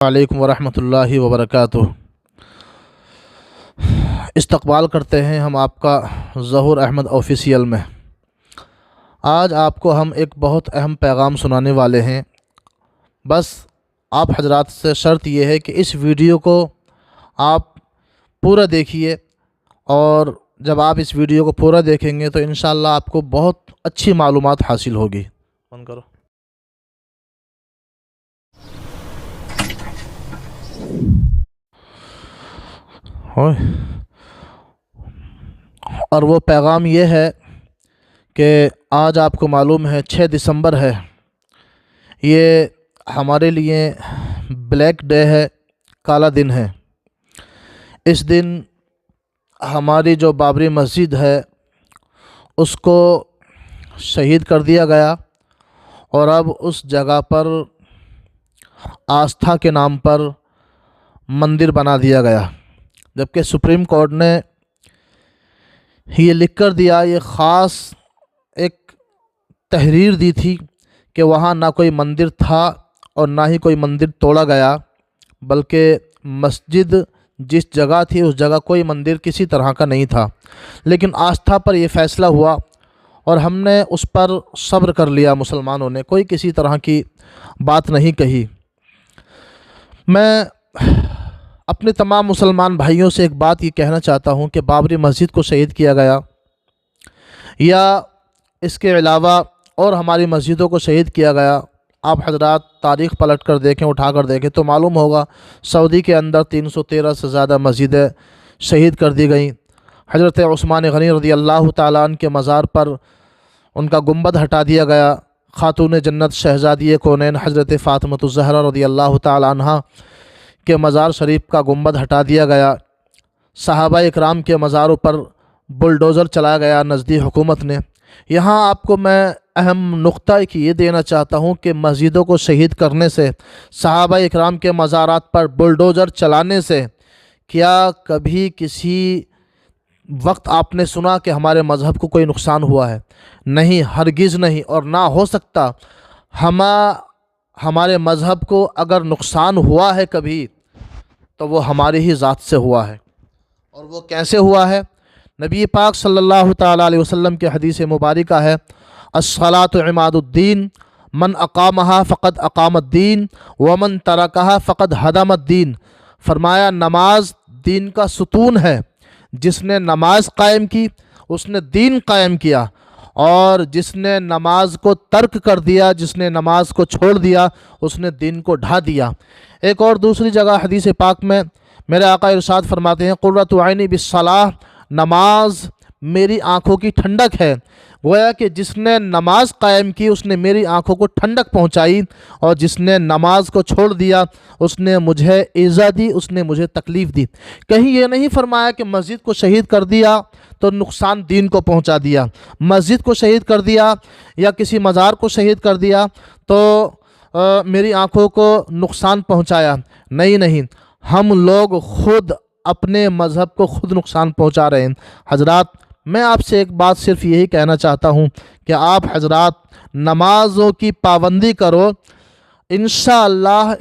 वालेकुम वरहमतुल्लाहि वबरकातुह। इस्तकबाल करते हैं हम आपका ज़हूर अहमद ऑफिशियल में। आज आपको हम एक बहुत अहम पैगाम सुनाने वाले हैं। बस आप हजरात से शर्त यह है कि इस वीडियो को आप पूरा देखिए, और जब आप इस वीडियो को पूरा देखेंगे तो इंशाअल्लाह आपको बहुत अच्छी मालूमात हासिल होगी। बंद करो। और वो पैगाम ये है कि आज आपको मालूम है 6 दिसंबर है। ये हमारे लिए ब्लैक डे है, काला दिन है। इस दिन हमारी जो बाबरी मस्जिद है उसको शहीद कर दिया गया, और अब उस जगह पर आस्था के नाम पर मंदिर बना दिया गया। जबकि सुप्रीम कोर्ट ने ये लिख कर दिया, ये ख़ास एक तहरीर दी थी कि वहाँ ना कोई मंदिर था और ना ही कोई मंदिर तोड़ा गया, बल्कि मस्जिद जिस जगह थी उस जगह कोई मंदिर किसी तरह का नहीं था। लेकिन आस्था पर यह फ़ैसला हुआ और हमने उस पर सब्र कर लिया। मुसलमानों ने कोई किसी तरह की बात नहीं कही। मैं अपने तमाम मुसलमान भाइयों से एक बात ये कहना चाहता हूँ कि बाबरी मस्जिद को शहीद किया गया या इसके अलावा और हमारी मस्जिदों को शहीद किया गया, आप हजरात तारीख़ पलट कर देखें, उठा कर देखें तो मालूम होगा सऊदी के अंदर 313 से ज़्यादा मस्जिदें शहीद कर दी गईं। हज़रत उस्मान गनी रज़ी अल्लाह ताला अन्हु के मज़ार पर उनका गुंबद हटा दिया गया। खातून जन्नत शहज़ादी कौनैन हज़रत फ़ातिमतुज़ ज़हरा रज़ी अल्लाह ताला अन्हा के मज़ार शरीफ का गुंबद हटा दिया गया। सहाबा इकराम के मज़ारों पर बुलडोज़र चलाया गया नज़दीक हुकूमत ने। यहाँ आपको मैं अहम नुक्ता एक ये देना चाहता हूँ कि मस्जिदों को शहीद करने से, सहाबा इकराम के मज़ारात पर बुलडोज़र चलाने से क्या कभी किसी वक्त आपने सुना कि हमारे मज़हब को कोई नुकसान हुआ है? नहीं, हरगिज़ नहीं, और ना हो सकता। हमारे मज़हब को अगर नुकसान हुआ है कभी तो वो हमारी ही ज़ात से हुआ है। और वो कैसे हुआ है? नबी पाक सल्लल्लाहु ताला अलैहि वसल्लम के हदीस मुबारका है, अस्सलातु इमादुद्दीन मन अकामहा फ़क़द अकामद्दीन व मन तरकहा फ़क़द हदमद्दीन। फरमाया नमाज दीन का सुतून है। जिसने नमाज कायम की उसने दीन कायम किया, और जिसने नमाज को तर्क कर दिया, जिसने नमाज को छोड़ दिया, उसने दीन को ढा दिया। एक और दूसरी जगह हदीस पाक में मेरे आका इरशाद फरमाते हैं, कुर्रतु ऐनी बिस्सलाह, नमाज मेरी आँखों की ठंडक है। गोया कि जिसने नमाज कायम की उसने मेरी आँखों को ठंडक पहुँचाई, और जिसने नमाज को छोड़ दिया उसने मुझे ईज़ा दी, उसने मुझे तकलीफ़ दी। कहीं ये नहीं फरमाया कि मस्जिद को शहीद कर दिया तो नुकसान दीन को पहुँचा दिया, मस्जिद को शहीद कर दिया या किसी मज़ार को शहीद कर दिया तो मेरी आँखों को नुकसान पहुँचाया। नहीं, हम लोग ख़ुद अपने मज़हब को ख़ुद नुकसान पहुँचा रहे हैं। हजरात, मैं आपसे एक बात सिर्फ यही कहना चाहता हूँ कि आप हजरात नमाज़ों की पाबंदी करो। इंशाअल्लाह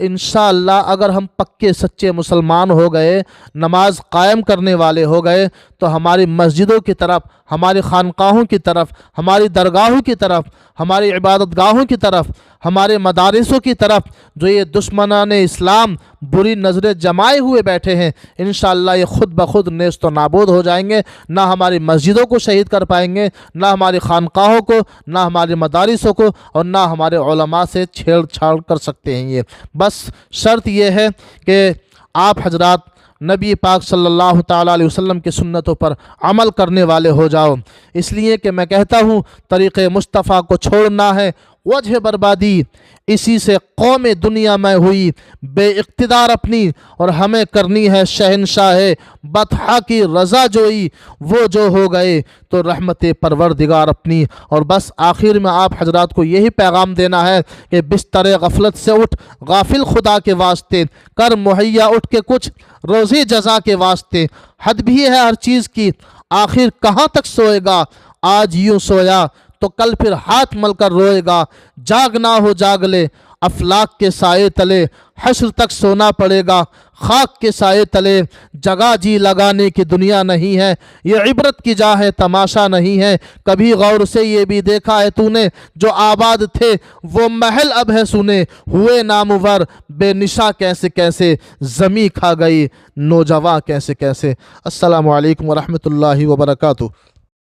अगर हम पक्के सच्चे मुसलमान हो गए, नमाज कायम करने वाले हो गए, तो हमारी मस्जिदों की तरफ, हमारी खानकाहों की तरफ, हमारी दरगाहों की तरफ, हमारी इबादत गाहों की तरफ, हमारे मदारिसों की तरफ जो ये दुश्मनान इस्लाम बुरी नज़रें जमाए हुए बैठे हैं, इंशाअल्लाह ये ख़ुद ब खुद नेस्त व नाबूद हो जाएंगे। ना हमारी मस्जिदों को शहीद कर पाएंगे, ना हमारी खानकाहों को, ना हमारे मदारिसों को, और ना हमारे उलमा से छेड़छाड़ कर सकते हैं। ये बस शर्त ये है कि आप हजरात नबी पाक सल्लल्लाहु ताला अलैहि वसल्लम की सुन्नतों पर अमल करने वाले हो जाओ। इसलिए कि मैं कहता हूँ तरीक़े मुस्तफ़ा को छोड़ना है वजह बर्बादी, इसी से कौम दुनिया में हुई बेइक़्तिदार अपनी, और हमें करनी है शहनशाह बतहा की रज़ा जोई, वो जो हो गए तो रहमत परवरदिगार अपनी। और बस आखिर में आप हजरात को यही पैगाम देना है कि बिस्तर गफलत से उठ गाफिल खुदा के वास्ते, कर मुहैया उठ के कुछ रोज़ी जज़ा के वास्ते। हद भी है हर चीज़ की, आखिर कहाँ तक सोएगा, आज यूँ सोया तो कल फिर हाथ मलकर रोएगा। जागना हो जाग ले, अफलाक के साए तले हश्र तक सोना पड़ेगा, खाक के साए तले जगह जी लगाने की दुनिया नहीं है, ये इबरत की जा है तमाशा नहीं है। कभी गौर से ये भी देखा है तूने, जो आबाद थे वो महल अब है सुने, हुए नामुवर बेनिशा कैसे कैसे, ज़मी खा गई नौजवां कैसे कैसे। अस्सलामु अलैकुम व रहमतुल्लाहि व बरकातुहू।